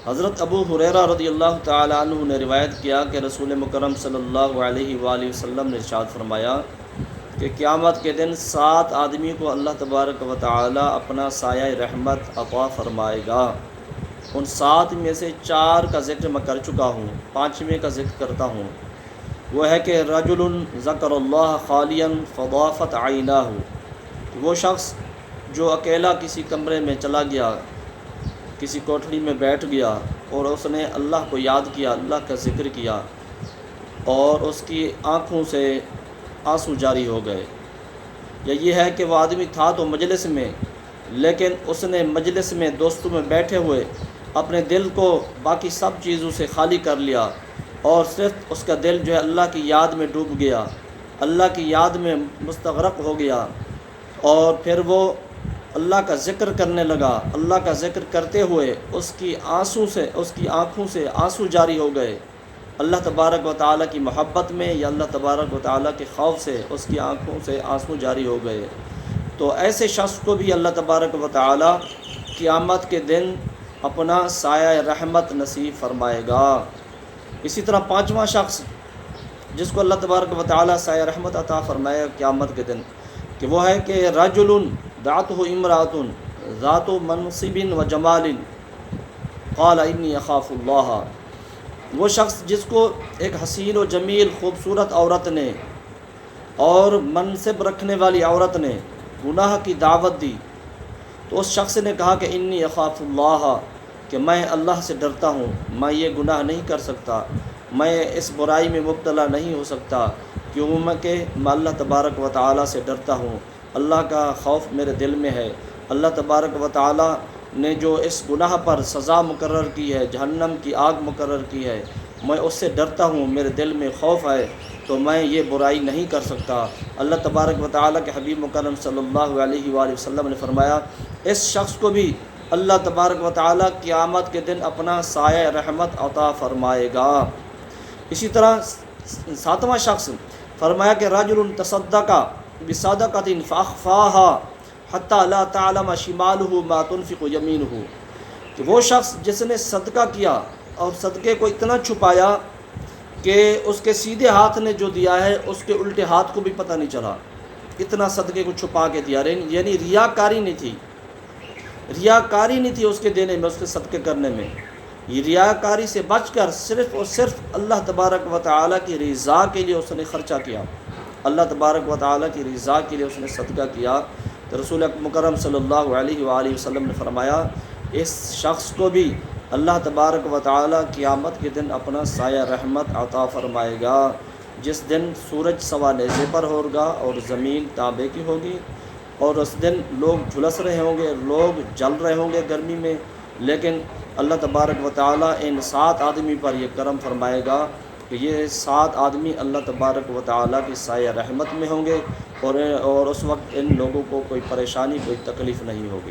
حضرت ابو ہریرہ رضی اللہ تعالی عنہ نے روایت کیا کہ رسول مکرم صلی اللہ علیہ وآلہ وسلم نے ارشاد فرمایا کہ قیامت کے دن 7 آدمی کو اللہ تبارک و تعالی اپنا سایہ رحمت عطا فرمائے گا۔ ان 7 میں سے 4 کا ذکر میں کر چکا ہوں، 5ویں کا ذکر کرتا ہوں۔ وہ ہے کہ رجل ذکر اللہ خالیا فضافت عیناہ، وہ شخص جو اکیلا کسی کمرے میں چلا گیا، کسی کوٹھڑی میں بیٹھ گیا اور اس نے اللہ کو یاد کیا، اللہ کا ذکر کیا، اور اس کی آنکھوں سے آنسو جاری ہو گئے۔ یا یہ ہے کہ وہ آدمی تھا تو مجلس میں، لیکن اس نے مجلس میں دوستوں میں بیٹھے ہوئے اپنے دل کو باقی سب چیزوں سے خالی کر لیا، اور صرف اس کا دل جو ہے اللہ کی یاد میں ڈوب گیا، اللہ کی یاد میں مستغرق ہو گیا، اور پھر وہ اللہ کا ذکر کرنے لگا۔ اللہ کا ذکر کرتے ہوئے اس کی آنکھوں سے آنسو جاری ہو گئے، اللہ تبارک و تعالیٰ کی محبت میں یا اللہ تبارک و تعالیٰ کے خوف سے اس کی آنکھوں سے آنسو جاری ہو گئے۔ تو ایسے شخص کو بھی اللہ تبارک و تعالیٰ قیامت کے دن اپنا سایہ رحمت نصیب فرمائے گا۔ اسی طرح 5واں شخص جس کو اللہ تبارک و تعالیٰ سایہ رحمت عطا فرمائے گا قیامت کے دن، کہ وہ ہے کہ رجل دعتہ امرأۃ ذات منصب و جمال قال انی اخاف اللہ، وہ شخص جس کو ایک حسین و جمیل خوبصورت عورت نے اور منصب رکھنے والی عورت نے گناہ کی دعوت دی، تو اس شخص نے کہا کہ انی اخاف اللہ، کہ میں اللہ سے ڈرتا ہوں، میں یہ گناہ نہیں کر سکتا، میں اس برائی میں مبتلا نہیں ہو سکتا، کیوں کہ میں اللہ تبارک و تعالیٰ سے ڈرتا ہوں، اللہ کا خوف میرے دل میں ہے۔ اللہ تبارک و تعالیٰ نے جو اس گناہ پر سزا مقرر کی ہے، جہنم کی آگ مقرر کی ہے، میں اس سے ڈرتا ہوں، میرے دل میں خوف ہے، تو میں یہ برائی نہیں کر سکتا۔ اللہ تبارک و تعالیٰ کے حبیب مکرم صلی اللہ علیہ وآلہ وسلم نے فرمایا اس شخص کو بھی اللہ تبارک و تعالیٰ قیامت کے دن اپنا سایہ رحمت عطا فرمائے گا۔ اسی طرح 7واں شخص فرمایا کہ رجل تصدق بصدقۃ فاخفاها حتى لا تعلم شماله ما تنفق يمينه، کہ وہ شخص جس نے صدقہ کیا اور صدقے کو اتنا چھپایا کہ اس کے سیدھے ہاتھ نے جو دیا ہے اس کے الٹے ہاتھ کو بھی پتہ نہیں چلا، اتنا صدقے کو چھپا کے دیا، یعنی ریاکاری نہیں تھی اس کے دینے میں، اس کے صدقے کرنے میں۔ یہ ریاکاری سے بچ کر صرف اور صرف اللہ تبارک و تعالیٰ کی رضا کے لیے اس نے خرچہ کیا، اللہ تبارک و تعالیٰ کی رضا کے لیے اس نے صدقہ کیا، تو رسول مکرم صلی اللہ علیہ وآلہ وسلم نے فرمایا اس شخص کو بھی اللہ تبارک و تعالیٰ قیامت کے دن اپنا سایہ رحمت عطا فرمائے گا، جس دن سورج سوا نیزے پر ہوگا اور زمین تانبے کی ہوگی، اور اس دن لوگ جھلس رہے ہوں گے، لوگ جل رہے ہوں گے گرمی میں، لیکن اللہ تبارک و تعالیٰ ان 7 آدمی پر یہ کرم فرمائے گا کہ یہ 7 آدمی اللہ تبارک و تعالیٰ کی سایہ رحمت میں ہوں گے، اور اس وقت ان لوگوں کو کوئی پریشانی، کوئی تکلیف نہیں ہوگی۔